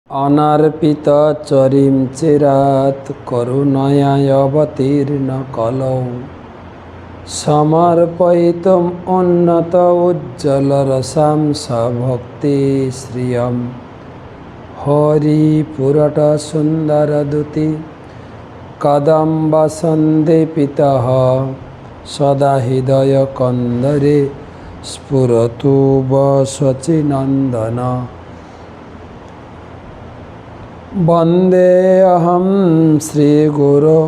अनर्पित चरीं चिरात् करुणयावतीर्ण कलौ समर्पयितुम् उन्नत उज्ज्वलरसां सभक्ति श्रियं हरिपुरट सुन्दरदुति कदम्ब सन्दीपितः सदा हृदय कंदरे स्फुरतु वशचिनन्दन वन्देऽहं श्रीगुरो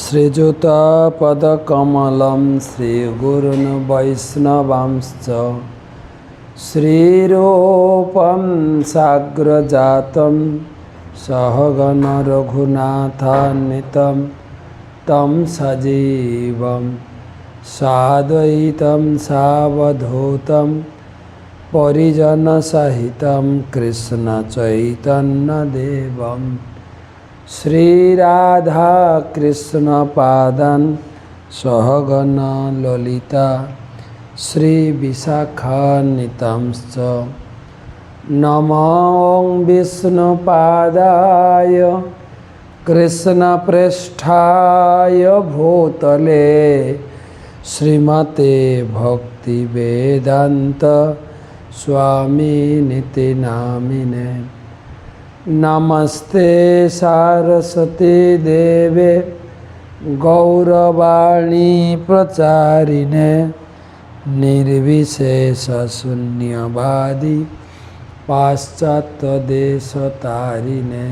श्रीयुतपदकमलं श्रीगुरून् वैष्णवांश्च श्रीरूपं साग्रजातं सहगण रघुनाथान्वितं तं सजीवं साद्वैतं सावधूतं परिजन सहितं कृष्ण चैतन्य देवं श्रीराधा कृष्ण पादान् सहगण ललिता श्री विशाखान्वितांश्च नमो विष्णुपादाय कृष्णप्रेष्ठाय भूतले श्रीमते भक्तिवेदान्त स्वामिनिति नामिने नमस्ते सारस्वती देवे गौरवाणी प्रचारिणे निर्विशेष शून्यवादी पाश्चात्य देशतारिणे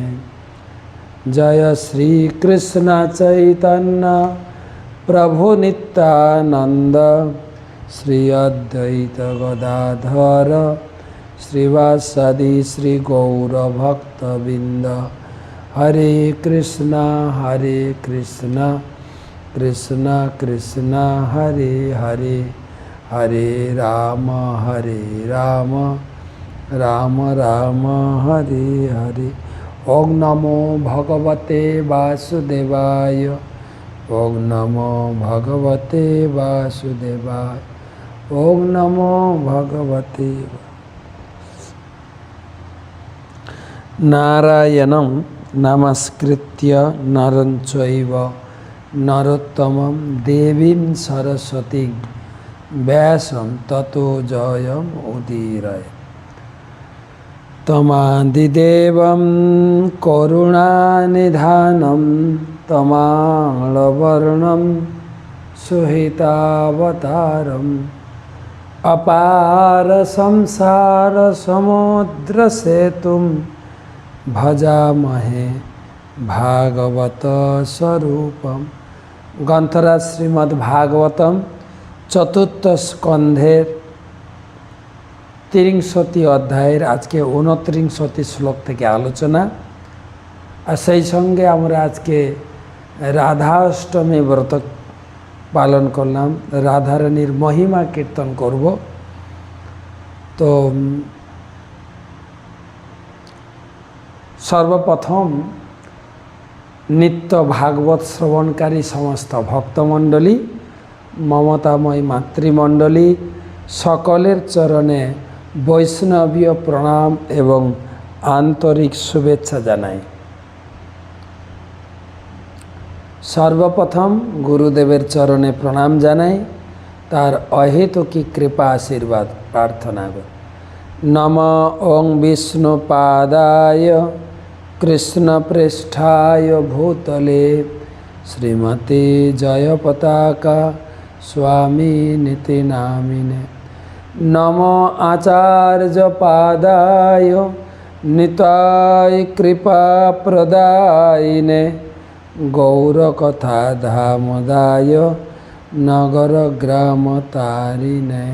जय श्री कृष्ण चैतन्य प्रभु नित्यानंद श्री अद्वैत गदाधर श्रीवासदि श्री गौर भक्तबिंद हरे कृष्णा कृष्ण कृष्ण हरे हरे हरे राम राम राम हरे हरे। ओम नमो भगवते वासुदेवाय ओम नमो भगवते वासुदेवाय ओम नमो भगवते। नारायणं नमस्कृत्य नरं चैव नरोत्तमं देवीं सरस्वतीं व्यासं ततो जयम् उदीरये। तमादिदेवं करुणानिधानं तमालवर्णं सुहितावतारम् अपार संसार समुद्र सेतुं भजामहे भागवत स्वरूपम। ग्रंथराज श्रीमद्भागवतम चतुर्थ स्कंधेर 63 अध्यायेर आज के 29 श्लोक থেকে আলোচনা আর সেই সঙ্গে আমরা আজকে রাধা অষ্টমী ব্রত পালন করলাম। রাধারানীর মহিমা কীর্তন করব। তো সর্বপ্রথম নিত্য ভাগবত শ্রবণকারী সমস্ত ভক্তমণ্ডলী মমতাময় মাতৃমণ্ডলী সকলের চরণে বৈষ্ণবীয় প্রণাম এবং আন্তরিক শুভেচ্ছা জানাই। সর্বপ্রথম গুরুদেবের চরণে প্রণাম জানাই, তার অহেতুকী কৃপা আশীর্বাদ প্রার্থনা করি। নম ওং বিষ্ণুপাদায় কৃষ্ণপ্রেষ্ঠায় ভূতলে শ্রীমতে জয়পতাকা স্বামিনিতি নামিনে নম আচার্যপাদায় নিতায় কৃপাপ্রদায়িনে গৌরকথা ধামদায় নগর গ্রাম তারিণে।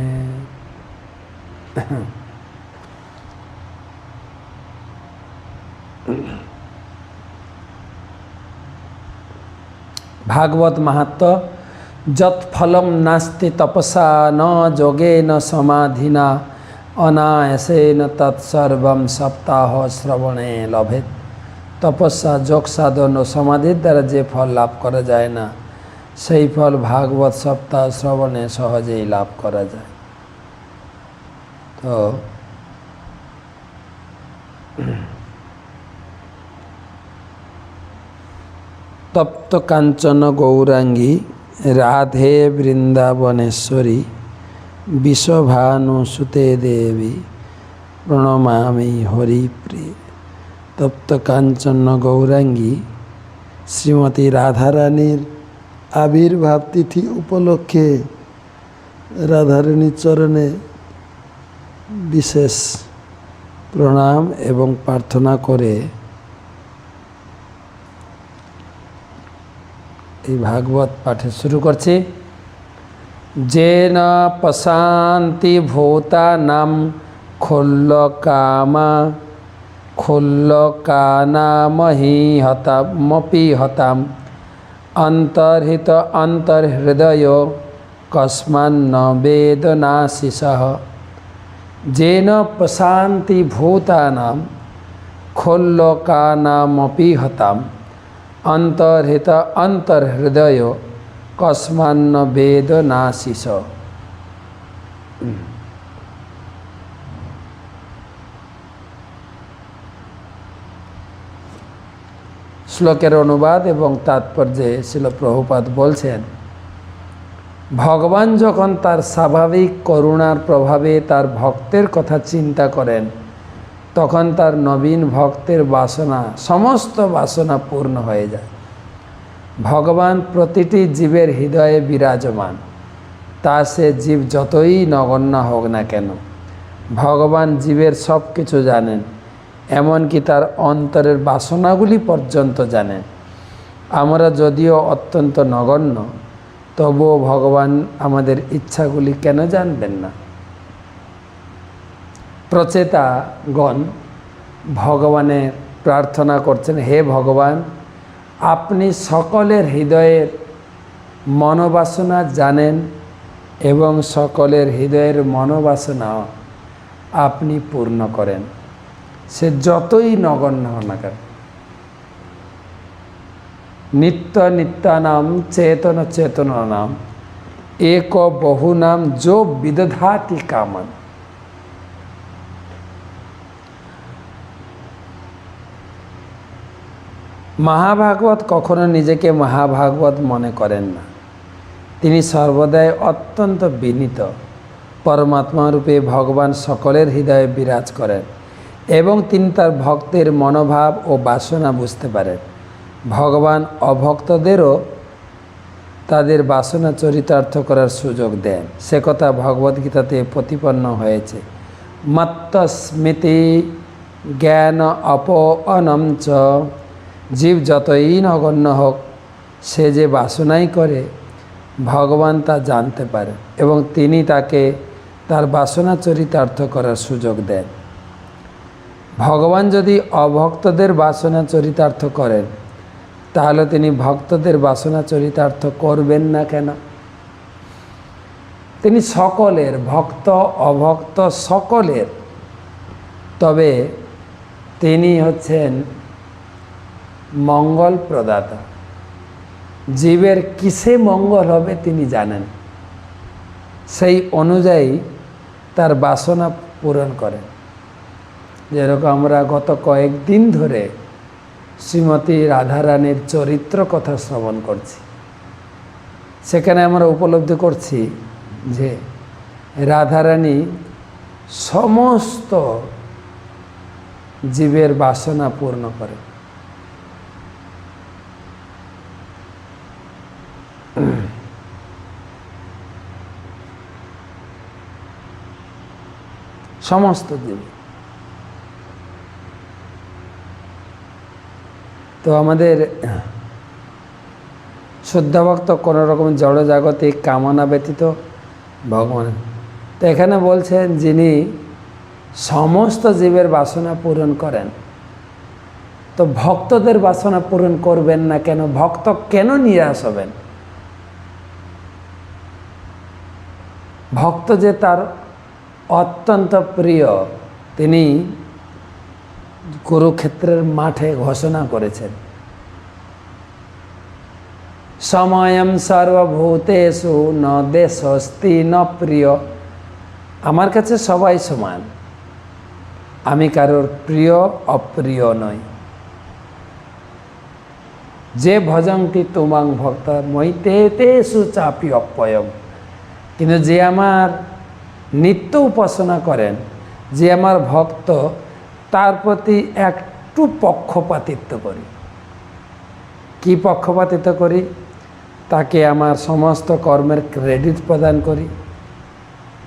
भागवत महत्व যৎফলম নাস্তি তপসা ন যোগেন সমাধিনা অনায়াসেন তৎসর্বম সপ্তাহ শ্রবণে লভেত। তপস্যা, যোগ সাধন ও সমাধির দ্বারা যে ফল লাভ করা যায় না, সেই ফল ভাগবত সপ্তাহ শ্রবণে সহজেই লাভ করা যায়। তো তপ্ত কাঞ্চন গৌরাঙ্গী রাধে বৃন্দাবনেশ্বরী বিশ্বভানুসুতে দেবী প্রণমামি হরিপ্রিয়ে। তপ্ত কাঞ্চন গৌরাঙ্গী শ্রীমতী রাধারানীর আবির্ভাব তিথি উপলক্ষে রাধারানীর চরণে বিশেষ প্রণাম এবং প্রার্থনা করে এই ভাগবত পাঠে শুরু করছি। যেন পশান্তি ভূতানাম খোল্লকানামহি হতামপি হতাম অন্তর্হিত অন্তর্হৃদয় কস্মান্ন বেদনাশিষঃ। যেন প্রশান্তি ভূতানাম খোল্লকানামপি হতাম অন্তর্হিত অন্তর্হৃদয় কস্মান্ন বেদনাশিষঃ। শ্লোকের অনুবাদ এবং তাৎপর্যে শ্রীল প্রভুপাদ বলছেন, ভগবান যখন তার স্বাভাবিক করুণার প্রভাবে তার ভক্তের কথা চিন্তা করেন, তখন তার নবীন ভক্তের বাসনা, সমস্ত বাসনা পূর্ণ হয়ে যায়। ভগবান প্রতিটি জীবের হৃদয়ে বিরাজমান, তা সে জীব যতই নগণ্য হোক না কেন। ভগবান জীবের সব কিছু জানেন, এমনকি তার অন্তরের বাসনাগুলি পর্যন্ত জানেন। আমরা যদিও অত্যন্ত নগণ্য, তবুও ভগবান আমাদের ইচ্ছাগুলি কেন জানবেন না? প্রচেতাগণ ভগবানের প্রার্থনা করছেন, হে ভগবান, আপনি সকলের হৃদয়ের মনোবাসনা জানেন এবং সকলের হৃদয়ের মনোবাসনা আপনি পূর্ণ করেন, সে যতই নগণ্য হোক না কেন। নিত্য নিত্যানাম চেতন চেতনানাম এক বহুনাম যো বিদধাতি কামান। মহাভাগবত কখনো নিজেকে মহাভাগবত মনে করেন না। তিনি সর্বদাই অত্যন্ত বিনীত পরমাত্মা রূপে ভগবান সকলের হৃদয়ে বিরাজ করেন এবং তিনি তার ভক্তের মনোভাব ও বাসনা বুঝতে পারেন। ভগবান অভক্তদেরও তাদের বাসনা চরিতার্থ করার সুযোগ দেন, সে কথা ভগবদ্গীতাতে প্রতিপন্ন হয়েছে। মত্ত স্মৃতি জ্ঞান অপনম চ। জীব যতই নগণ্য হোক, সে যে বাসনাই করে ভগবান তা জানতে পারে এবং তিনি তাকে তার বাসনা চরিতার্থ করার সুযোগ দেন। ভগবান যদি অভক্তদের বাসনা চরিতার্থ করেন, তাহলে তিনি ভক্তদের বাসনা চরিতার্থ করবেন না কেন? তিনি সকলের, ভক্ত অভক্ত সকলের, তবে তিনি হচ্ছেন মঙ্গল প্রদাতা। জীবের কিসে মঙ্গল হবে তিনি জানেন, সেই অনুযায়ী তার বাসনা পূরণ করেন। যেরকম আমরা গত কয়েকদিন ধরে শ্রীমতী রাধারানীর চরিত্র কথা শ্রবণ করছি, সেখানে আমরা উপলব্ধি করছি যে রাধারানী সমস্ত জীবের বাসনা পূর্ণ করে। সমস্ত জীব। তো আমাদের শুদ্ধভক্ত কোনো রকম জড়জাগতিক কামনা ব্যতীত ভগবান, তো এখানে বলছেন যিনি সমস্ত জীবের বাসনা পূরণ করেন, তো ভক্তদের বাসনা পূরণ করবেন না কেন? ভক্ত কেন নিরাশ হবেন? ভক্ত যে তার অত্যন্ত প্রিয়, তিনি কুরুক্ষেত্রের মাঠে ঘোষণা করেছেন, সময়ম সর্বভূতেষু ন দেশস্তি ন প্রিয়। আমার কাছে সবাই সমান, আমি কারোর প্রিয় অপ্রিয় নই। যে ভজন্তি তুমাং ভক্ত মইতে তেষু চাপি অপ্যয়ম। কিন্তু যে আমার নিত্য উপাসনা করেন, যে আমার ভক্ত, তার প্রতি একটু পক্ষপাতিত্ব করি। কি পক্ষপাতিত্ব করি? তাকে আমার সমস্ত কর্মের ক্রেডিট প্রদান করি,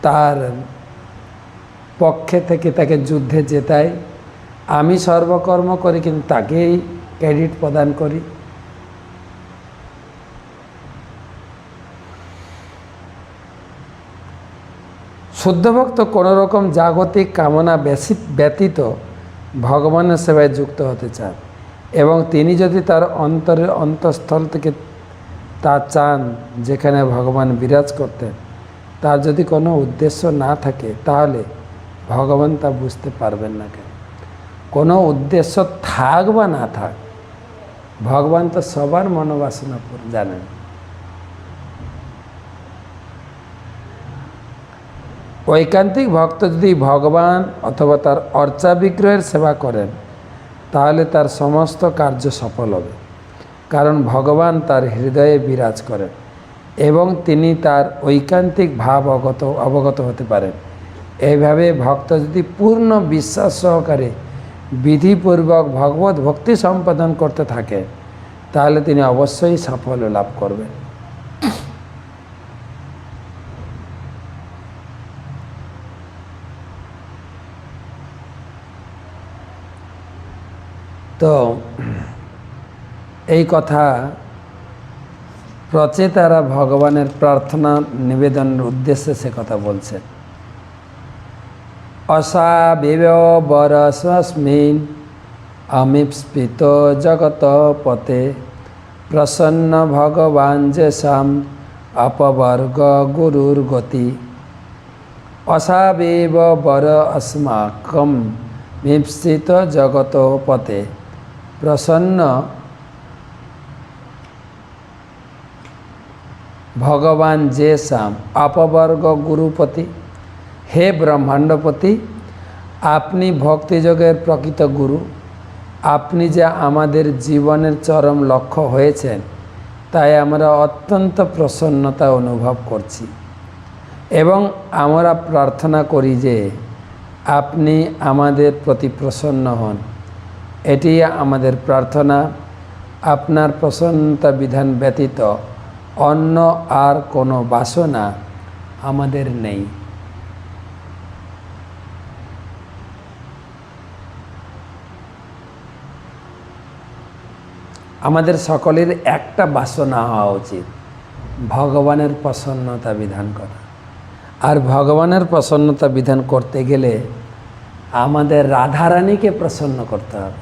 তার পক্ষে থেকে তাকে যুদ্ধে জেতাই। আমি সর্বকর্ম করি কিন্তু তাকেই ক্রেডিট প্রদান করি। শুদ্ধ ভক্ত কোনো রকম জাগতিক কামনা ব্যতীত ভগবানের সেবায় যুক্ত হতে চান, এবং তিনি যদি তার অন্তরের অন্তঃস্থল থেকে তা চান যেখানে ভগবান বিরাজ করতেন, তার যদি কোনো উদ্দেশ্য না থাকে, তাহলে ভগবান তা বুঝতে পারবেন না। কেন? কোনো উদ্দেশ্য থাক বা না থাক, ভগবান তো সবার মনোবাসনা জানেন। ঐকান্তিক ভক্ত যদি ভগবান অথবা তার অর্চা বিগ্রহের সেবা করেন, তাহলে তার সমস্ত কার্য সফল হবে, কারণ ভগবান তার হৃদয়ে বিরাজ করেন এবং তিনি তার ঐকান্তিক ভাব অবগত হতে পারেন। এইভাবে ভক্ত যদি পূর্ণ বিশ্বাস সহকারে বিধিপূর্বক ভগবত ভক্তি সম্পাদন করতে থাকে, তাহলে তিনি অবশ্যই সাফল্য লাভ করবেন। তো এই কথা প্রচেতারা ভগবানের প্রার্থনা নিবেদনের উদ্দেশ্যে সে কথা বলছেন। অসাবিব বরস্মিন অমিপ্সিত জগত পতে প্রসন্ন ভগবান যেসাম অপবর্গ গুরুর গতি। অসাবিব বর अस्माकं মিপ্সিত জগত পতে প্রসন্ন ভগবান যেসাম অপবর্গ গুরুপতি। হে ব্রহ্মাণ্ডপতি, আপনি ভক্তিযোগের প্রকৃত গুরু। আপনি যে আমাদের জীবনের চরম লক্ষ্য হয়েছেন, তাই আমরা অত্যন্ত প্রসন্নতা অনুভব করছি এবং আমরা প্রার্থনা করি যে আপনি আমাদের প্রতি প্রসন্ন হন। এটি আমাদের প্রার্থনা। আপনার প্রসন্নতা বিধান ব্যতীত অন্য আর কোনো বাসনা আমাদের নেই। আমাদের সকলের একটা বাসনা হওয়া উচিত, ভগবানের প্রসন্নতা বিধান করা। আর ভগবানের প্রসন্নতা বিধান করতে গেলে আমাদের রাধারানীকে প্রসন্ন করতে হবে।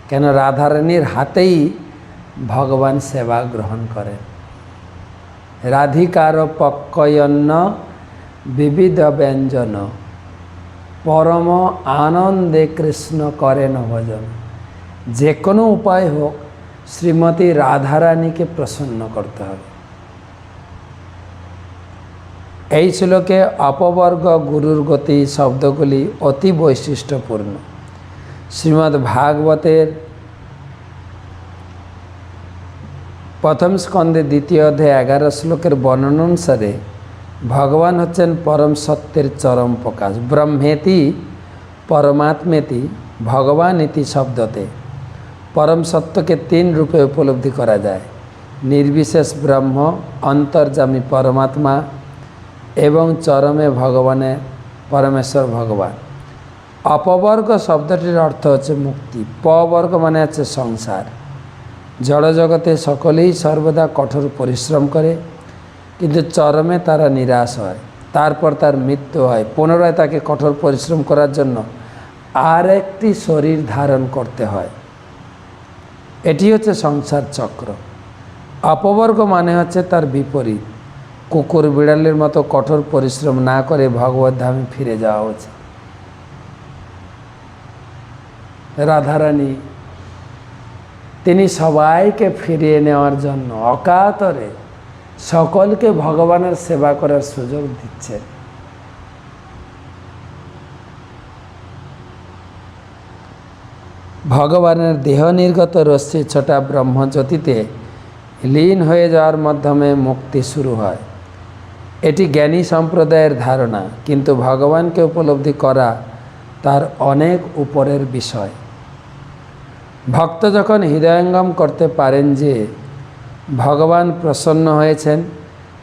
কেন? রাধারানীর হাতেই ভগবান সেবা গ্রহণ করেন। রাধিকার পক্কয়ন্ন বিবিধ ব্যঞ্জন পরম আনন্দে কৃষ্ণ করেন ভজন। যে কোনো উপায় হোক, শ্রীমতী রাধারানীকে প্রসন্ন করতে হবে। এই শ্লোকে অপবর্গ গুরুর গতি শব্দগুলি অতি বৈশিষ্ট্যপূর্ণ। শ্রীমদ্ ভাগবতের প্রথম স্কন্ধে 2য় অধ্যায় 11 শ্লোকের বর্ণনা অনুসারে ভগবান হচ্ছেন পরম সত্যের চরম প্রকাশ। ব্রহ্মেতি পরমাত্মেতি ভগবান ইতি শব্দতে পরম সত্যকে 3 রূপে উপলব্ধি করা যায়: নির্বিশেষ ব্রহ্ম, অন্তর্যামী পরমাত্মা এবং চরমে ভগবানের পরমেশ্বর ভগবান। অপবর্গ শব্দটির অর্থ হচ্ছে মুক্তি। পবর্গ মানে হচ্ছে সংসার। জড়জগতে সকলেই সর্বদা কঠোর পরিশ্রম করে, কিন্তু চরমে তারা নিরাশ হয়, তারপর তার মৃত্যু হয়। পুনরায় তাকে কঠোর পরিশ্রম করার জন্য আর একটি শরীর ধারণ করতে হয়। এটি হচ্ছে সংসার চক্র। অপবর্গ মানে হচ্ছে তার বিপরীত। কুকুর বিড়ালের মতো কঠোর পরিশ্রম না করে ভগবত ধামে ফিরে যাওয়া উচিত। রাধারানী তিনি সবাইকে ফিরিয়ে নেওয়ার জন্য অকাতরে সকলকে ভগবানের সেবা করার সুযোগ দিচ্ছেন। ভগবানের দেহ নির্গত রশ্মি ছটা ব্রহ্মজ্যোতিতে লীন হয়ে যাওয়ার মাধ্যমে মুক্তি শুরু হয়। এটি জ্ঞানী সম্প্রদায়ের ধারণা, কিন্তু ভগবানকে উপলব্ধি করা তার অনেক উপরের বিষয়। ভক্ত যখন হৃদয়ঙ্গম করতে পারেন যে ভগবান প্রসন্ন হয়েছেন,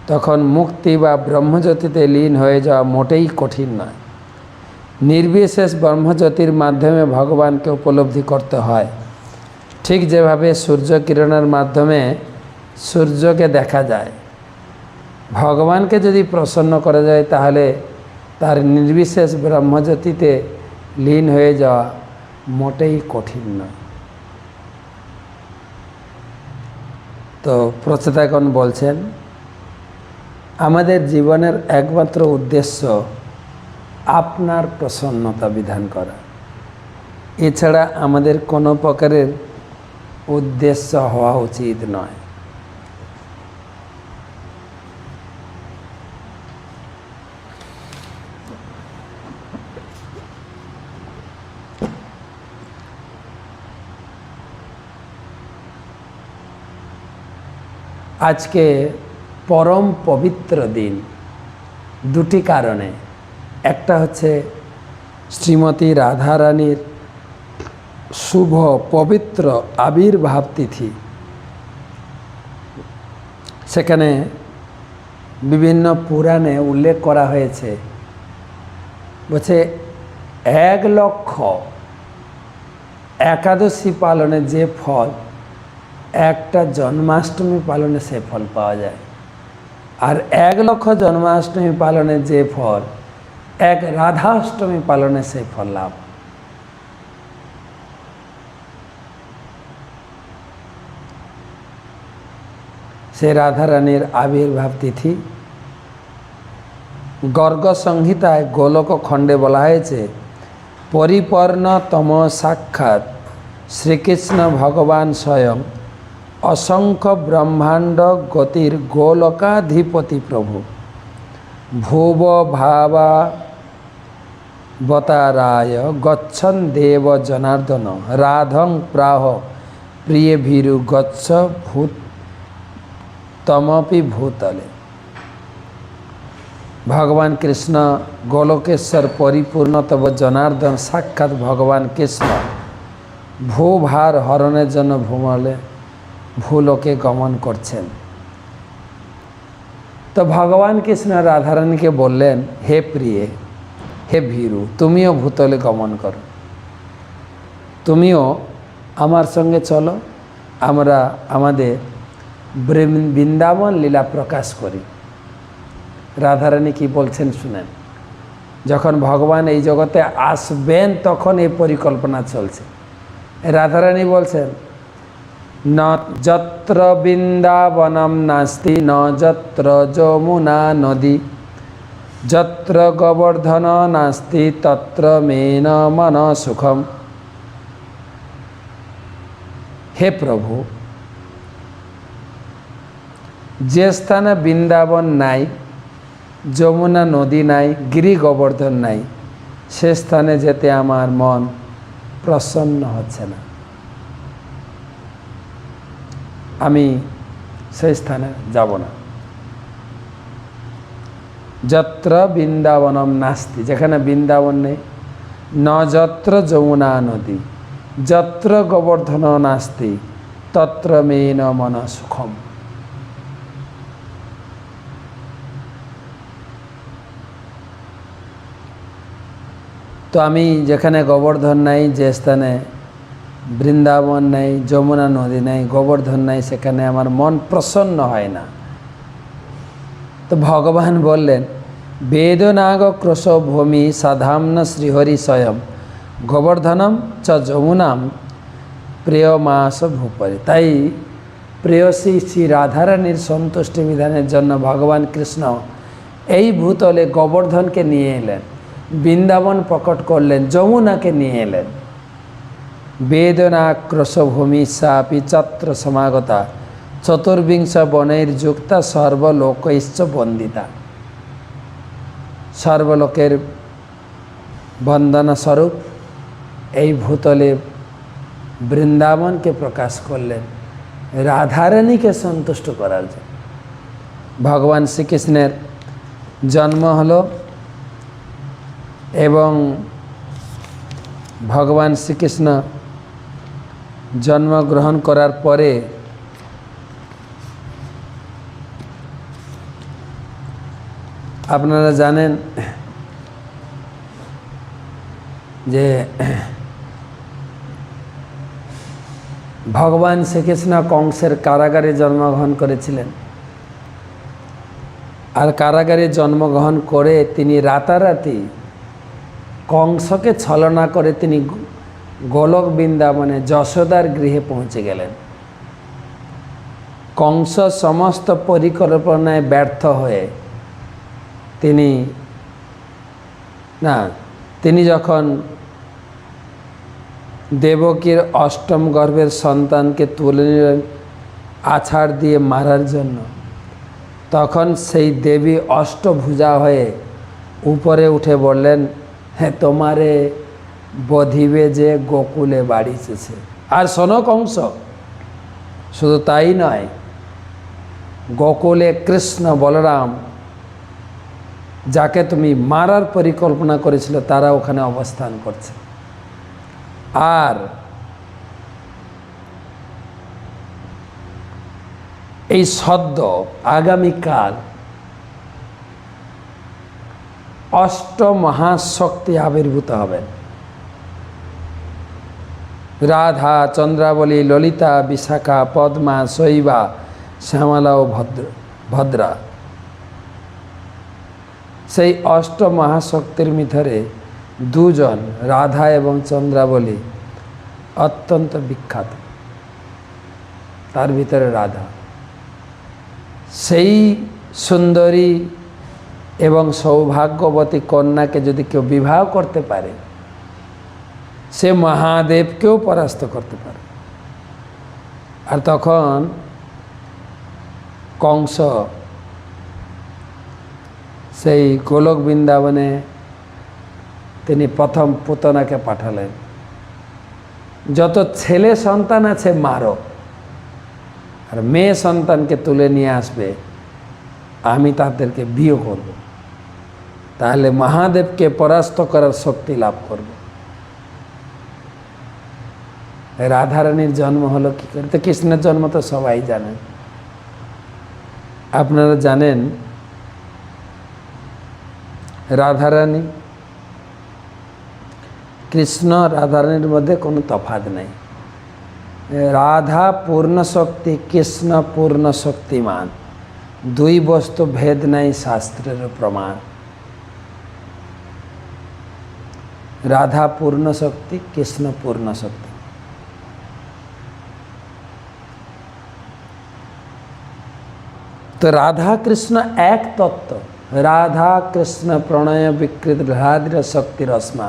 তখন মুক্তি বা ব্রহ্মজ্যোতিতে লীন হয়ে যাওয়া মোটেই কঠিন নয়। নির্বিশেষ ব্রহ্মজ্যোতির মাধ্যমে ভগবানকে উপলব্ধি করতে হয়, ঠিক যেভাবে সূর্যকিরণের মাধ্যমে সূর্যকে দেখা যায়। ভগবানকে যদি প্রসন্ন করা যায়, তাহলে তার নির্বিশেষ ব্রহ্মজ্যোতিতে লীন হয়ে যাওয়া মোটেই কঠিন নয়। তো প্রচেতাগণ বলছেন, আমাদের জীবনের একমাত্র উদ্দেশ্য আপনার প্রসন্নতা বিধান করা। এছাড়া আমাদের কোনো প্রকারের উদ্দেশ্য হওয়া উচিত নয়। আজকে পরম পবিত্র দিন দুটি কারণে। একটা হচ্ছে শ্রীমতী রাধারানীর শুভ পবিত্র আবির্ভাব তিথি। সেখানে বিভিন্ন পুরাণে উল্লেখ করা হয়েছে, বলছে 1,00,000 একাদশী পালনে যে ফল একটা জন্মাষ্টমী পালনে সে ফল পাওয়া যায়, আর 1,00,000 জন্মাষ্টমী পালনে যে ফল এক রাধাষ্টমী পালনে সেই ফল লাভ। সে রাধারানীর আবির্ভাব তিথি গর্গ সংহিতায় গোলক খণ্ডে বলা হয়েছে, পরিপূর্ণতম সাক্ষাৎ শ্রীকৃষ্ণ ভগবান স্বয়ং অসংখ্য ব্রহ্মাণ্ড গতির গোলকাধিপতি প্রভু ভুব ভাবাবতারায় গচ্ছন দেব জনার্দন রাধং প্রাহ প্রিয় ভীরু গচ্ছ ভূতমপি ভূতলে। ভগবান কৃষ্ণ গোলকেশ্বর পরিপূর্ণতম জনার্দন সাক্ষাৎ ভগবান কৃষ্ণ ভূভার হরণের জন্য ভূলোকে গমন করছেন। তো ভগবান কৃষ্ণ রাধারানীকে বললেন, হে প্রিয়ে, হে ভীরু, তুমিও ভূতলে গমন করো, তুমিও আমার সঙ্গে চলো, আমরা আমাদের বৃন্দাবন লীলা প্রকাশ করি। রাধারানী কি বলছেন শুনেন। যখন ভগবান এই জগতে আসবেন তখন এই পরিকল্পনা চলছে। রাধারানী বলছেন, ন যত্র বৃন্দাবনম নাস্তি ন যত্র যমুনা নদী যত্র গোবর্ধন নাস্তি তত্র মেন মন সুখম। হে প্রভু, যে স্থানে বৃন্দাবন নাই, যমুনা নদী নাই, গিরি গোবর্ধন নাই, সে স্থানে যেতে আমার মন প্রসন্ন হচ্ছে না। আমি সেই স্থানে যাব না। যত্র বৃন্দাবনম নাস্তি, যেখানে বৃন্দাবন নেই, ন যত্র যমুনা নদী যত্র গোবর্ধন নাস্তি তত্র মেন মন সুখম। তো আমি যেখানে গোবর্ধন নাই, যে স্থানে বৃন্দাবন নাই, যমুনা নদী নাই, গোবর্ধন নাই, সেখানে আমার মন প্রসন্ন হয় না। তো ভগবান বললেন, বেদনাগ ক্রোশ ভূমি সাধাম্ন শ্রীহরি স্বয়ং গোবর্ধনম চ যমুনাম প্রিয় মাস ভূপরি। তাই প্রেয়সী শ্রী রাধারানীর সন্তুষ্টি বিধানের জন্য ভগবান কৃষ্ণ এই ভূতলে গোবর্ধনকে নিয়ে এলেন, বৃন্দাবন প্রকট করলেন, যমুনাকে নিয়ে এলেন। বেদনাক্রোশভূমি সাপি চত্র সমাগতা চতুর্বিংশ বনৈর্যুক্তা সর্বলোকৈশ্চ বন্দিতা। সর্বলোকের বন্দনা স্বরূপ এই ভূতলে বৃন্দাবনকে প্রকাশ করলেন রাধারানীকে সন্তুষ্ট করার জন্য। ভগবান শ্রীকৃষ্ণের জন্ম হলো এবং ভগবান শ্রীকৃষ্ণ জন্মগ্রহণ করার পরে আপনারা জানেন যে ভগবান শ্রীকৃষ্ণ কংসের কারাগারে জন্মগ্রহণ করেছিলেন। আর কারাগারে জন্মগ্রহণ করে তিনি রাতারাতি কংসকে ছলনা করে তিনি গোলক বৃন্দাবনে যশোদার গৃহে পৌঁছে গেলেন। কংস সমস্ত পরিকল্পনায় ব্যর্থ হয়ে তিনি যখন দেবকীর অষ্টম গর্ভের সন্তানকে তুলে নিলেন আছাড় দিয়ে মারার জন্য, তখন সেই দেবী অষ্টভুজা হয়ে উপরে উঠে বললেন, হ্যাঁ তোমারে বধিবে যে গোকুলে বাড়িতেছে। আর শোনো কংস, শুধু তাই নয়, গোকুলে কৃষ্ণ বলরাম যাকে তুমি মারার পরিকল্পনা করেছিল তারা ওখানে অবস্থান করছে। আর এই সদ্য আগামীকাল অষ্টমহাশক্তি আবির্ভূত হবেন। রাধা, চন্দ্রাবলী, ললিতা, বিশাখা, পদ্মা, শৈবা, শ্যামলা ও ভদ্রা। সেই অষ্টমহাশক্তির ভিতরে দুজন রাধা এবং চন্দ্রাবলী অত্যন্ত বিখ্যাত। তার ভিতরে রাধা সেই সুন্দরী এবং সৌভাগ্যবতী কন্যাকে যদি কেউ বিবাহ করতে পারে, সে মহাদেবকেও পরাস্ত করতে পারে। আর তখন কংস সেই গোলক বৃন্দাবনে তিনি প্রথম পুতনাকে পাঠালেন, যত ছেলে সন্তান আছে মারো, আর মেয়ে সন্তানকে তুলে নিয়ে আসবে, আমি তাদেরকে বিয়ে করব, তাহলে মহাদেবকে পরাস্ত করার শক্তি লাভ করব। রাধারানীর জন্ম হলো কি করে? তো কৃষ্ণের জন্ম তো সবাই জানেন। আপনারা জানেন রাধারানী, কৃষ্ণ রাধারানীর মধ্যে কোনো তফাৎ নেই। রাধা পূর্ণ শক্তি, কৃষ্ণ পূর্ণ শক্তিমান, দুই বস্তু ভেদ নাই শাস্ত্রের প্রমাণ। রাধা পূর্ণ শক্তি, কৃষ্ণ পূর্ণ শক্তি। তো রাধা কৃষ্ণ এক তত্ত্ব। রাধা কৃষ্ণ প্রণয় বিকৃত রাধির শক্তির অস্মা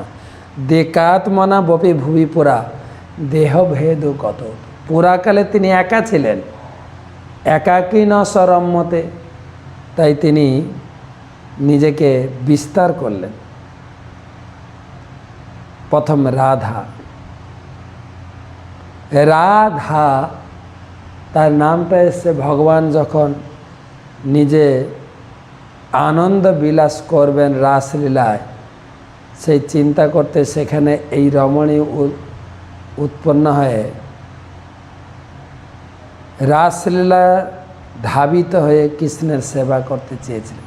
দেকাত্মনা বপি ভুবি পুরা দেহ ভেদ কত। পুরাকালে তিনি একা ছিলেন, একাকী ন সরম্যতে, তাই তিনি নিজেকে বিস্তার করলেন। প্রথম রাধা, রাধা তার নামটা এসছে ভগবান যখন নিজে আনন্দ বিলাস করবেন রাসলীলায়, সেই চিন্তা করতে সেখানে এই রমণী উৎপন্ন হয়ে রাসলীলা ধাবিত হয়ে কৃষ্ণের সেবা করতে চেয়েছিলেন।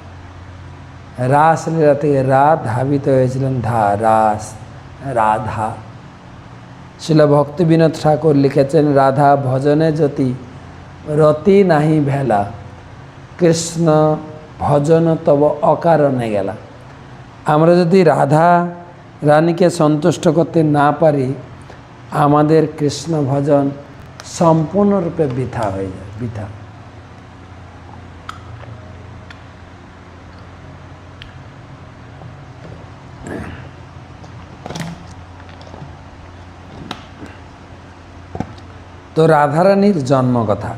রাসলীলা থেকে ধাবিত হয়েছিলেন রাস, রাধা। শিল ভক্তি বিনোদ ঠাকুর লিখেছেন, রাধা ভজনে জ্যোতি রতি নাহি ভেলা, কৃষ্ণ ভজন তব অকারণে গেলা। আমরা যদি রাধা রানীকে সন্তুষ্ট করতে না পারি, আমাদের কৃষ্ণ ভজন সম্পূর্ণরূপে বৃথা হয়ে যায়, বৃথা। তো রাধারানীর জন্ম কথা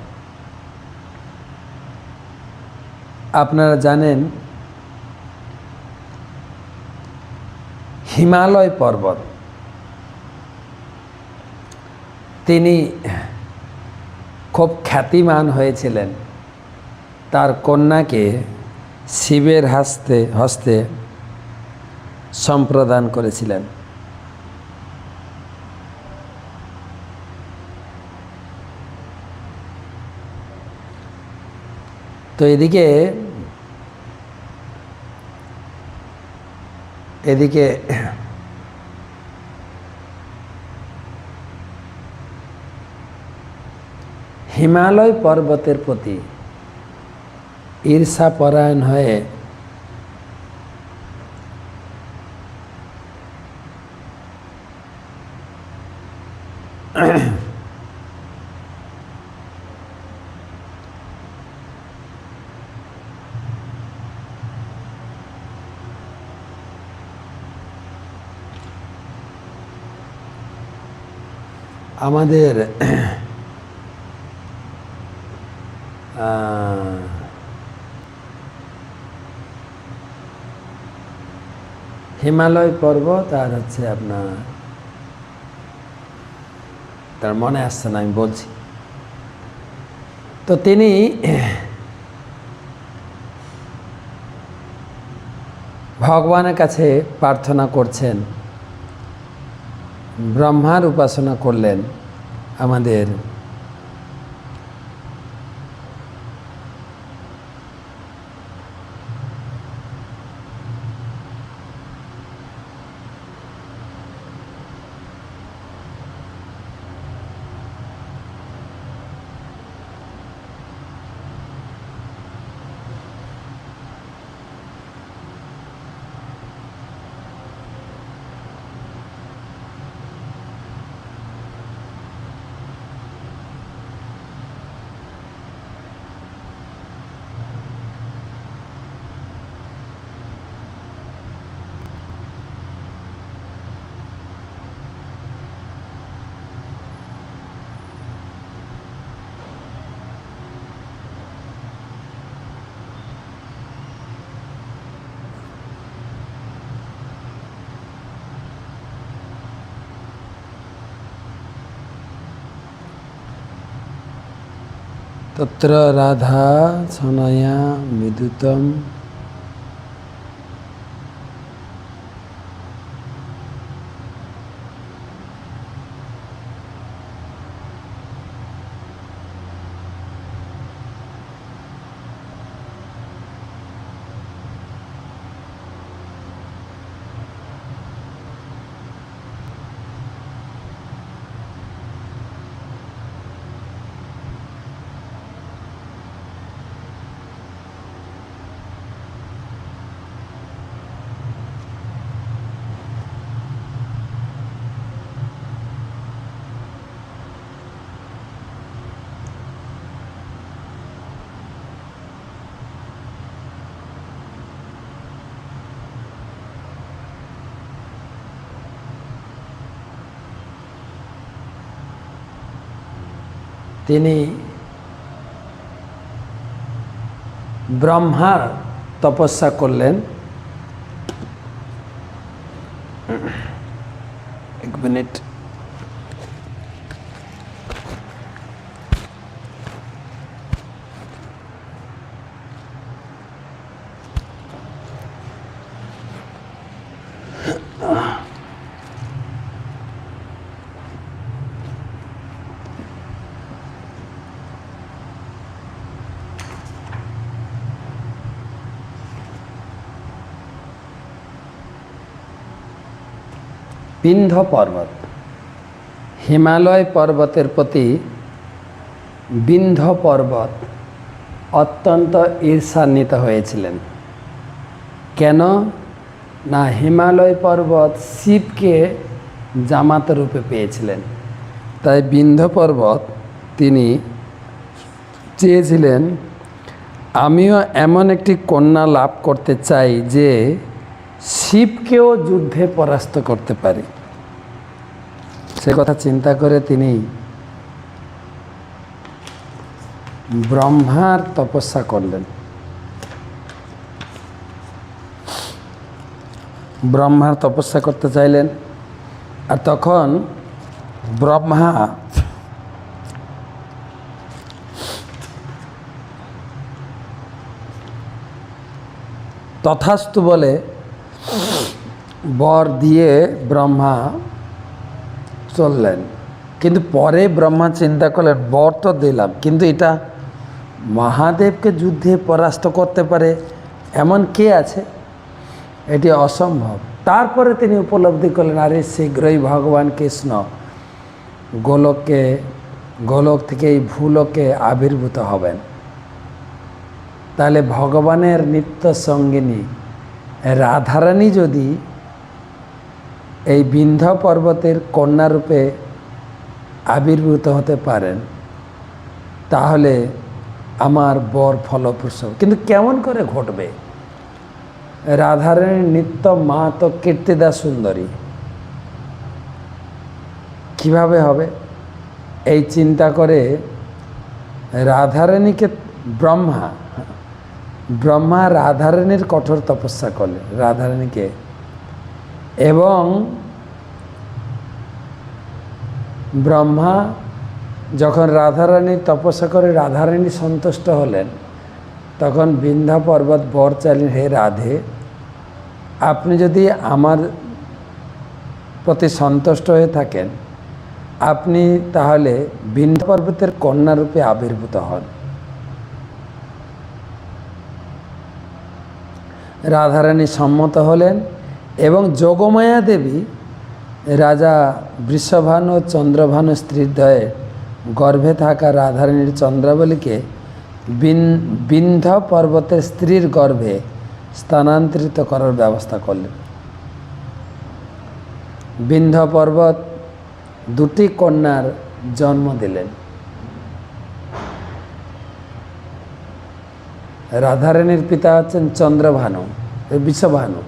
আপনারা জানেন, হিমালয় পর্বত, তিনি খুব খ্যাতিমান হয়েছিলেন। তার কন্যাকে শিবের হস্তে সম্প্রদান করেছিলেন। তো এদিকে হিমালয় পর্বতের প্রতি ঈর্ষাপরায়ণ হয়ে আমাদের হিমালয় পর্বত আর হচ্ছে আপনার, তার মনে আসছে না, আমি বলছি। তো তিনি ভগবানের কাছে প্রার্থনা করছেন, ব্রহ্মার উপাসনা করলেন। আমাদের তত্র রাধা সনয়া বিদ্যুতম তিনি ব্রহ্মার তপস্যা করলেন। এক মিনিট। বিন্ধ্য পর্বত, হিমালয় পর্বতের প্রতি বিন্ধ্য পর্বত অত্যন্ত ঈর্ষান্বিত হয়েছিলেন। কেন না, হিমালয় পর্বত শিবকে জামাতা রূপে পেয়েছিলেন। তাই বিন্ধ্য পর্বত তিনি চেয়েছিলেন, আমিও এমন একটি কন্যা লাভ করতে চাই যে শিবকেও যুদ্ধে পরাস্ত করতে পারি। সে কথা চিন্তা করে তিনি ব্রহ্মার তপস্যা করলেন। ব্রহ্মার তপস্যা করতে চাইলেন। আর তখন ব্রহ্মা তথাস্তু বলে বর দিয়ে ব্রহ্মা চললেন। কিন্তু পরে ব্রহ্মা চিন্তা করলেন বর তো দিলাম, কিন্তু এটা মহাদেবকে যুদ্ধে পরাস্ত করতে পারে এমন কে আছে? এটি অসম্ভব। তারপরে তিনি উপলব্ধি করলেন আরে শীঘ্রই ভগবান কৃষ্ণ গোলক থেকে এই ভূলোকে আবির্ভূত হবেন। তাহলে ভগবানের নিত্য সঙ্গিনী রাধারানী যদি এই বিন্ধ্য পর্বতের কন্যারূপে আবির্ভূত হতে পারেন, তাহলে আমার বর ফলপ্রসব। কিন্তু কেমন করে ঘটবে? রাধারানীর নিত্য মা তো কীর্তিদা সুন্দরী, কিভাবে হবে? এই চিন্তা করে রাধারানীকে ব্রহ্মা রাধারানীর কঠোর তপস্যা করলেন রাধারানীকে, এবং ব্রহ্মা যখন রাধারানীর তপস্যা করে রাধারানী সন্তুষ্ট হলেন, তখন বিন্ধ্যা পর্বত বর চাইলেন, হে রাধে, আপনি যদি আমার প্রতি সন্তুষ্ট হয়ে থাকেন, আপনি তাহলে বিন্ধ্যা পর্বতের কন্যারূপে আবির্ভূত হন। রাধারানী সম্মত হলেন এবং যোগমায়া দেবী রাজা বৃষভানু ও চন্দ্রভানু স্ত্রীদ্বয়ের গর্ভে থাকা রাধারানীর চন্দ্রাবলীকে বিন্ধ্য পর্বতের স্ত্রীর গর্ভে স্থানান্তরিত করার ব্যবস্থা করলেন। বিন্ধ্য পর্বত দুটি কন্যার জন্ম দিলেন। রাধারানীর পিতা হচ্ছেন চন্দ্রভানু, বৃষভানু।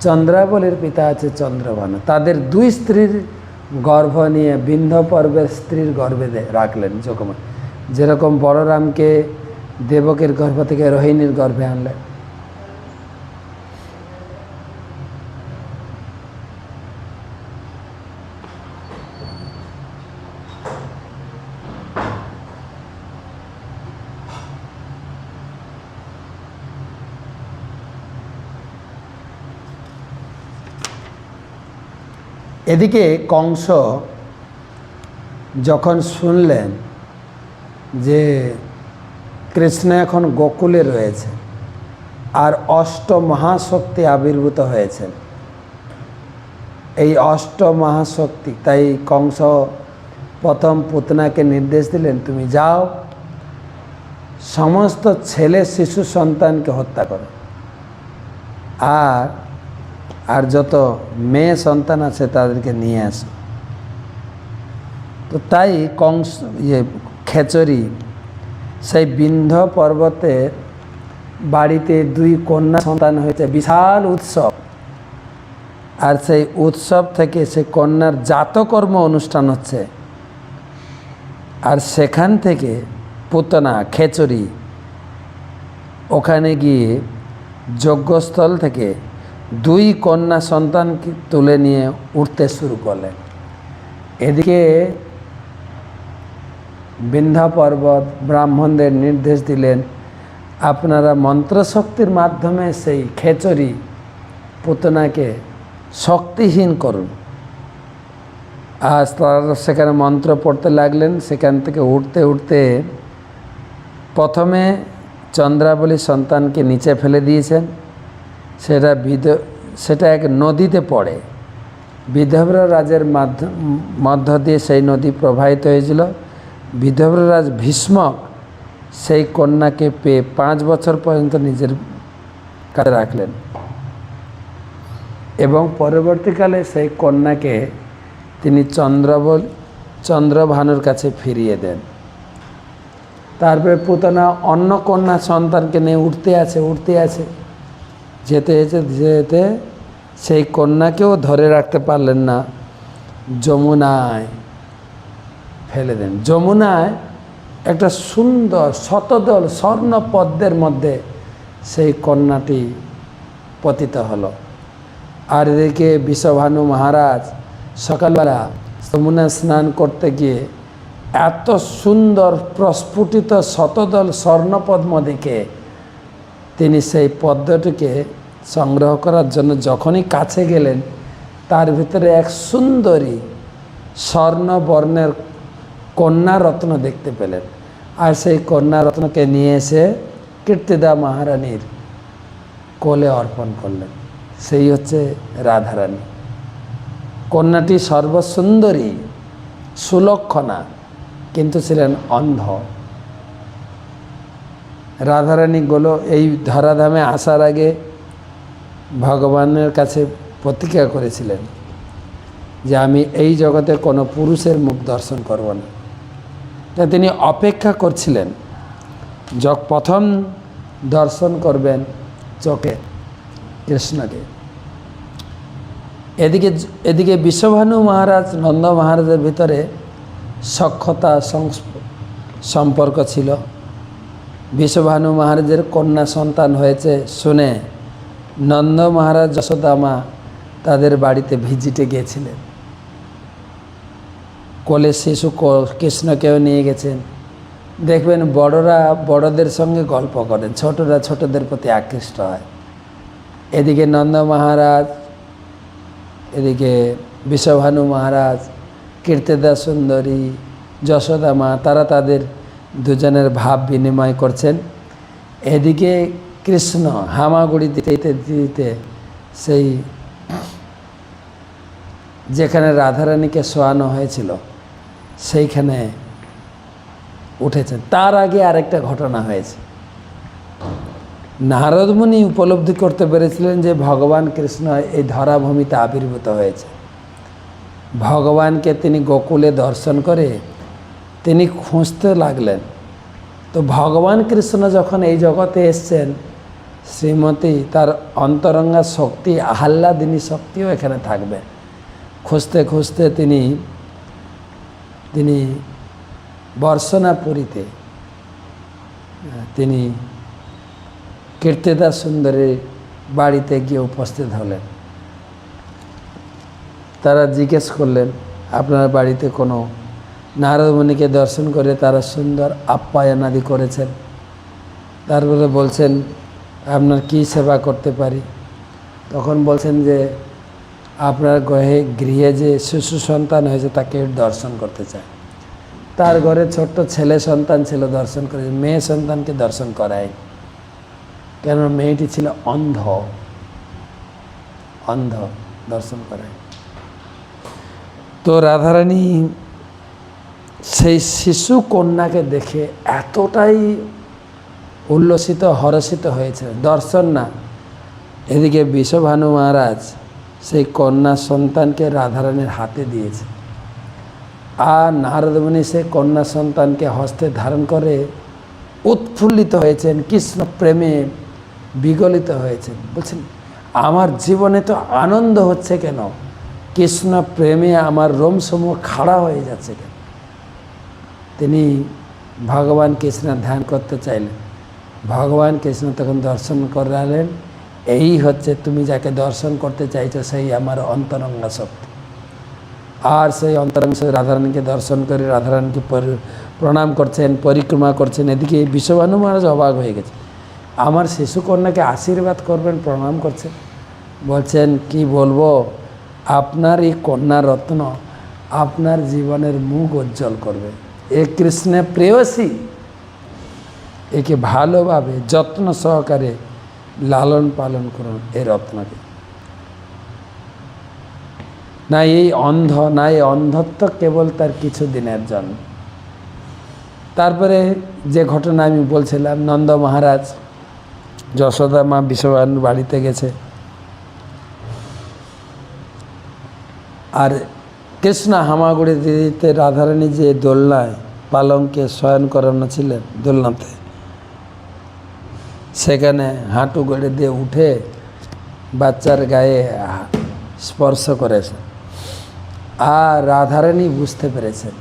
চন্দ্রাবলীর পিতা আছে চন্দ্রভানু। তাদের দুই স্ত্রীর গর্ভ নিয়ে বিন্ধ্য পর্বের স্ত্রীর গর্ভে রাখলেন যোগমায়া, যেরকম বলরামকে দেবকের গর্ভ থেকে রোহিণীর গর্ভে আনলেন। এদিকে কংস যখন শুনলেন যে কৃষ্ণ এখন গোকুলে রয়েছে আর অষ্ট মহাশক্তি আবির্ভূত হয়েছেন, এই অষ্ট মহাশক্তি, তাই কংস প্রথম পুতনাকে নির্দেশ দিলেন, তুমি যাও সমস্ত ছেলে শিশু সন্তানকে হত্যা করো, আর যত মেয়ে সন্তান আছে তাদেরকে নিয়ে আসো। তো তাই খেচরি সেই বিন্ধ্য পর্বতে বাড়িতে দুই কন্যা সন্তান হয়েছে, বিশাল উৎসব। আর সেই উৎসব থেকে সেই কন্যার জাতকর্ম অনুষ্ঠান হচ্ছে, আর সেখান থেকে পুতনা খেচরি ওখানে গিয়ে যজ্ঞস্থল থেকে দুই কন্যা সন্তানকে তুলে নিয়ে উঠতে শুরু করলেন। এদিকে বিন্ধ্য পর্বত ব্রাহ্মণদের নির্দেশ দিলেন, আপনারা মন্ত্রশক্তির মাধ্যমে সেই খেচরি পুতনাকে শক্তিহীন করুন। আর তারা সেখানে মন্ত্র পড়তে লাগলেন। সেখান থেকে উঠতে উঠতে প্রথমে চন্দ্রাবলী সন্তানকে নিচে ফেলে দিয়েছেন, সেটা এক নদীতে পড়ে। বিদর্ভ রাজের মধ্য দিয়ে সেই নদী প্রবাহিত হয়েছিল। বিদর্ভ রাজ ভীষ্মক সেই কন্যাকে পেয়ে 5 বছর পর্যন্ত নিজের কাছে রাখলেন এবং পরবর্তীকালে সেই কন্যাকে তিনি চন্দ্রভানুর কাছে ফিরিয়ে দেন। তারপরে পুতনা অন্য কন্যা সন্তানকে নিয়ে উঠতে আছে, যেতে যেতে সেই কন্যাকেও ধরে রাখতে পারলেন না, যমুনায় ফেলে দেন। যমুনায় একটা সুন্দর শতদল স্বর্ণ পদ্মের মধ্যে সেই কন্যাটি পতিত হলো। আর এদিকে বৃষভানু মহারাজ সকালবেলা যমুনা স্নান করতে গিয়ে এত সুন্দর প্রস্ফুটিত শতদল স্বর্ণপদ্ম দেখে তিনি সেই পদ্মটিকে সংগ্রহ করার জন্য যখনই কাছে গেলেন, তার ভিতরে এক সুন্দরী স্বর্ণবর্ণের কন্যা রত্ন দেখতে পেলেন। আর সেই কন্যা রত্নকে নিয়ে এসে কীর্তিদা মহারানীর কোলে অর্পণ করলেন। সেই হচ্ছে রাধারানী। কন্যাটি সর্বসুন্দরী, সুলক্ষণা, কিন্তু ছিলেন অন্ধ। রাধারানীগুলো এই ধরাধামে আসার আগে ভগবানের কাছে প্রতিজ্ঞা করেছিলেন যে আমি এই জগতে কোনো পুরুষের মুখ দর্শন করব না। তা তিনি অপেক্ষা করছিলেন প্রথম দর্শন করবেন চোখে কৃষ্ণকে। এদিকে বিশ্বভানু মহারাজ, নন্দ মহারাজের ভিতরে সখ্যতা সম্পর্ক ছিল। বিশ্বভানু মহারাজের কন্যা সন্তান হয়েছে শুনে নন্দ মহারাজ, যশোদা মা তাদের বাড়িতে ভিজিটে গিয়েছিলেন। কোলে শিশু কৃষ্ণকেও নিয়ে গেছেন। দেখবেন বড়রা বড়দের সঙ্গে গল্প করেন, ছোটরা ছোটদের প্রতি আকৃষ্ট হয়। এদিকে নন্দ মহারাজ, এদিকে বিশ্বভানু মহারাজ, কীর্তিদা সুন্দরী, যশোদা মা, তারা তাদের দুজনের ভাব বিনিময় করছেন। এদিকে কৃষ্ণ হামাগুড়ি দিতে দিতে সেই যেখানে রাধারানীকে শোয়ানো হয়েছিল সেইখানে উঠেছেন। তার আগে আরেকটা ঘটনা হয়েছে। নারদ মুনি উপলব্ধি করতে পেরেছিলেন যে ভগবান কৃষ্ণ এই ধরাভূমিতে আবির্ভূত হয়েছে। ভগবানকে তিনি গোকুলে দর্শন করে তিনি খুঁজতে লাগলেন। তো ভগবান কৃষ্ণ যখন এই জগতে এসছেন, শ্রীমতী তার অন্তরঙ্গা শক্তি, আহ্লাদিনী শক্তিও এখানে থাকবে। খুঁজতে খুঁজতে তিনি বর্ষণাপুরীতে তিনি কীর্তিদা সুন্দরীর বাড়িতে গিয়ে উপস্থিত হলেন। তারা জিজ্ঞেস করলেন আপনার বাড়িতে কোনো, নারদ মুনিকে দর্শন করে তারা সুন্দর আপ্যায়নাদি করেছেন। তারপরে বলছেন আপনার কি সেবা করতে পারি? তখন বলছেন যে আপনার গৃহে যে শিশু সন্তান হয়েছে তাকে দর্শন করতে চায়। তার ঘরে ছোট্ট ছেলে সন্তান ছিল, দর্শন করে। মেয়ে সন্তানকে দর্শন করায়, কেন মেয়েটি ছিল অন্ধ দর্শন করায়। তো রাধারানী সেই শিশু কন্যাকে দেখে এতটাই উল্লসিত, হরষিত হয়েছে, দর্শন না। এদিকে বিশ্বভানু মহারাজ সেই কন্যা সন্তানকে রাধারানীর হাতে দিয়েছে। আর নারদমুনি সেই কন্যা সন্তানকে হস্তে ধারণ করে উৎফুল্লিত হয়েছেন, কৃষ্ণ প্রেমে বিগলিত হয়েছেন। বলছেন আমার জীবনে তো আনন্দ হচ্ছে কেন, কৃষ্ণ প্রেমে আমার রোমসমূহ খাড়া হয়ে যাচ্ছে কেন। তিনি ভগবান কৃষ্ণের ধ্যান করতে চাইলেন। ভগবান কৃষ্ণ তখন দর্শন করালেন, এই হচ্ছে তুমি যাকে দর্শন করতে চাইছো সেই আমার অন্তরঙ্গা শক্তি। আর সেই অন্তরঙ্গ রাধারানীকে দর্শন করে রাধারানীকে প্রণাম করছেন, পরিক্রমা করছেন। এদিকে বিশ্বভানু মহারাজ অবাক হয়ে গেছে, আমার শিশুকন্যাকে আশীর্বাদ করবেন, প্রণাম করছেন। বলছেন কি বলবো, আপনার এই কন্যা রত্ন আপনার জীবনের মুখ উজ্জ্বল করবে। এ কৃষ্ণের প্রেয়সী, একে ভালোভাবে যত্ন সহকারে লালন পালন করুন এই রত্নকে। না এই অন্ধত্ব কেবল তার কিছু দিনের জন্য। তারপরে যে ঘটনা আমি বলছিলাম, নন্দ মহারাজ যশোদা মা বিশ্বভানুর বাড়িতে গেছে, আর কৃষ্ণ হামাগুড়ি দিতে রাধারানী যে দোলনায় পালঙ্কে শয়ন করানো ছিলেন, দোলনাতে সেখানে হাঁটু গড়ে দিয়ে উঠে বাচ্চার গায়ে স্পর্শ করেছে। আর রাধারানী বুঝতে পেরেছেন।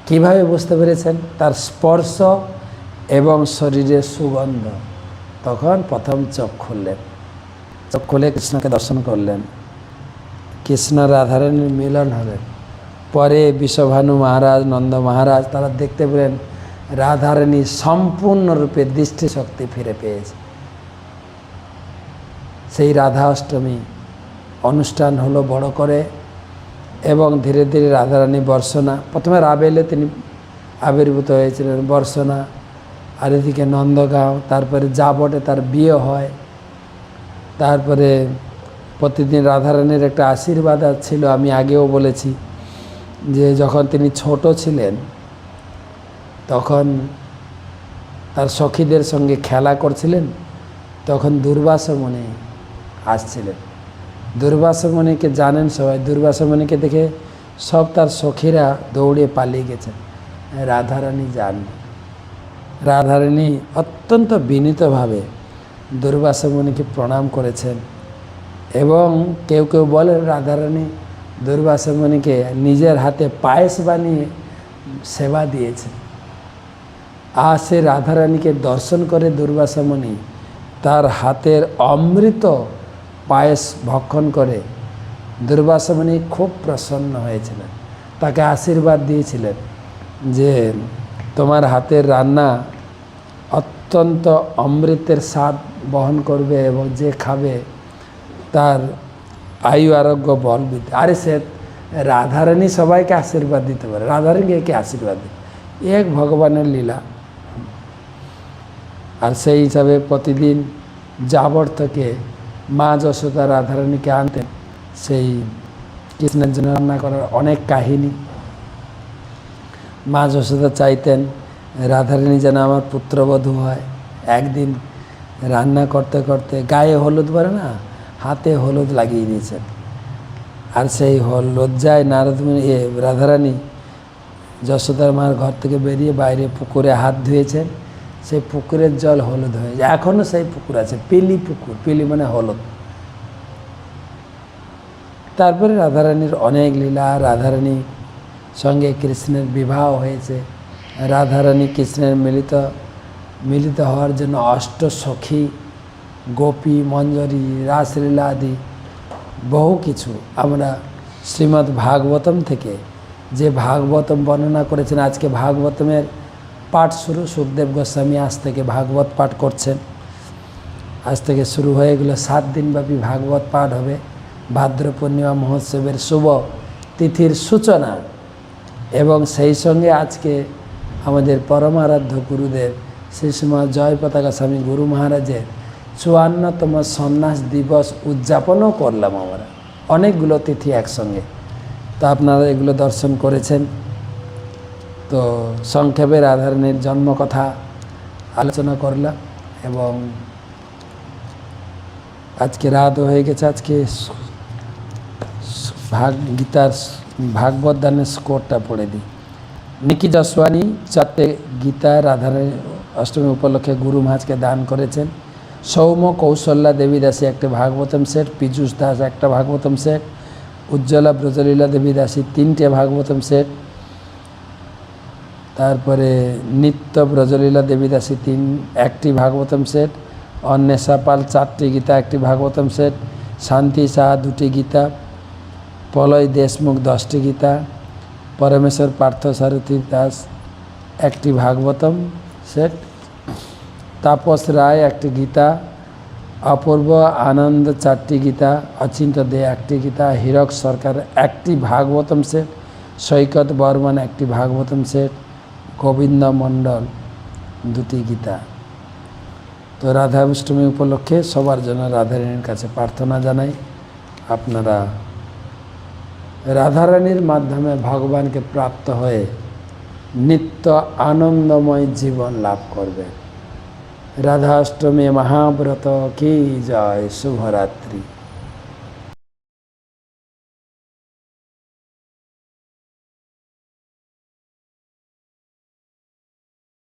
কিভাবে বুঝতে পেরেছেন? তার স্পর্শ এবং শরীরের সুগন্ধ। তখন প্রথম চোখ খুললেন, চোখ খুলে কৃষ্ণকে দর্শন করলেন। কৃষ্ণ রাধারানীর মিলন হলেন। পরে বিশ্বভানু মহারাজ, নন্দ মহারাজ তারা দেখতে পেলেন রাধারানী সম্পূর্ণরূপে দৃষ্টিশক্তি ফিরে পেয়েছে। সেই রাধা অষ্টমী অনুষ্ঠান হলো বড় করে, এবং ধীরে ধীরে রাধারানী বর্ষনা, প্রথমে রাবেলে তিনি আবির্ভূত হয়েছিলেন, বর্ষনা, আর এদিকে নন্দগাঁও, তারপরে জাবটে তার বিয়ে হয়। তারপরে প্রতিদিন রাধারানীর একটা আশীর্বাদ ছিল, আমি আগেও বলেছি যে যখন তিনি ছোট ছিলেন তখন তার সখীদের সঙ্গে খেলা করছিলেন, তখন দুর্বাসা মুনি আসছিলেন। দুর্বাসা মুনিকে জানেন সবাই, দুর্বাসা মুনিকে দেখে সব তার সখীরা দৌড়ে পালিয়ে গেছেন, রাধারানী যাননি। রাধারানী অত্যন্ত বিনীতভাবে দুর্বাসা মুনিকে প্রণাম করেছেন, এবং কেউ কেউ বলেন রাধারানী দুর্বাসা মুনিকে নিজের হাতে পায়েস বানিয়ে সেবা দিয়েছে। আর সে রাধারানীকে দর্শন করে দুর্বাসা মুনি তার হাতের অমৃত পায়েস ভক্ষণ করে দুর্বাসা মুনি খুব প্রসন্ন হয়েছিলেন, তাকে আশীর্বাদ দিয়েছিলেন যে তোমার হাতের রান্না অত্যন্ত অমৃতের স্বাদ বহন করবে, এবং যে খাবে তার আয়ু আরোগ্য বল বৃদ্ধি। আরে সে রাধারানী সবাইকে আশীর্বাদ দিতে পারে, রাধারানীকে আশীর্বাদ দিতে, এক ভগবানের লীলা। আর সেই হিসাবে প্রতিদিন জাবর থেকে মা যশোদা রাধারানীকে আনতেন, সেই কৃষ্ণের জন্য রান্না করার অনেক কাহিনী। মা যশোদা চাইতেন রাধারানী যেন আমার পুত্রবধূ হয়। একদিন রান্না করতে করতে গায়ে হলুদ বলে না, হাতে হলুদ লাগিয়ে দিয়েছেন, আর সেই লজ্জায় রাধারানী যশোদার মার ঘর থেকে বেরিয়ে বাইরে পুকুরে হাত ধুয়েছেন, সেই পুকুরের জল হলুদ হয়ে যায়। এখনও সেই পুকুর আছে, পিলি পুকুর, পিলি মানে হলুদ। তারপরে রাধারানীর অনেক লীলা, রাধারানী সঙ্গে কৃষ্ণের বিবাহ হয়েছে। রাধারানী কৃষ্ণের মিলিত হওয়ার জন্য অষ্ট সখী, গোপী, মঞ্জরী, রাসলীলা আদি বহু কিছু আমরা শ্রীমদ্ ভাগবতম থেকে, যে ভাগবতম বর্ণনা করেছেন, আজকে ভাগবতমের পাঠ শুরু, সুখদেব গোস্বামী আজ থেকে ভাগবত পাঠ করছেন। আজ থেকে শুরু হয়ে গেল, 7 দিনব্যাপী ভাগবত পাঠ হবে। ভাদ্র পূর্ণিমা মহোৎসবের শুভ তিথির সূচনা, এবং সেই সঙ্গে আজকে আমাদের পরমারাধ্য গুরুদেব শ্রীশ্রীমা জয় পতাকা স্বামী গুরু মহারাজের 54তম সন্ন্যাস দিবস উদযাপনও করলাম আমরা, অনেকগুলো তিথি একসঙ্গে। তো আপনারা এগুলো দর্শন করেছেন। তো সংক্ষেপে রাধারানীর জন্মকথা আলোচনা করলাম, এবং আজকে রাত হয়ে গেছে। আজকে গীতার ভাগবত দানের স্কোরটা পড়ে দিই। নিকি যশওয়ানি 4টে গীতা রাধারানী অষ্টমী উপলক্ষে গুরু মহারাজকে দান করেছেন। সৌম কৌশল্যা দেবী দাসী একটা ভাগবতম সেট, পীযুষ দাস একটা ভাগবতম সেট, উজ্জ্বলা ব্রজলীলা দেবী দাসী 3টে ভাগবতম সেট, তারপরে নিত্য ব্রজলীলা দেবী দাসী একটি ভাগবতম সেট, অন্বেষা পাল 4টি গীতা একটি ভাগবতম সেট, শান্তি সাহা 2টি গীতা, পলয় দেশমুখ 10টি গীতা, পরমেশ্বর পার্থসারথী দাস একটি ভাগবতম সেট, তাপস রায় একটি গীতা, অপূর্ব আনন্দ 4টি গীতা, অচিন্ত দে একটি গীতা, হীরক সরকার একটি ভাগবতম সেট, সৈকত বর্মন একটি ভাগবতম সেট, গোবিন্দ মণ্ডল 2টি গীতা। তো রাধাষ্টমী উপলক্ষে সবার জন্য রাধারানীর কাছে প্রার্থনা জানাই, আপনারা রাধারানীর মাধ্যমে ভগবানকে প্রাপ্ত হয়ে নিত্য আনন্দময় জীবন লাভ করবেন। রাধাষ্টমী মহাব্রত কি জয়, শুভরাত্রি।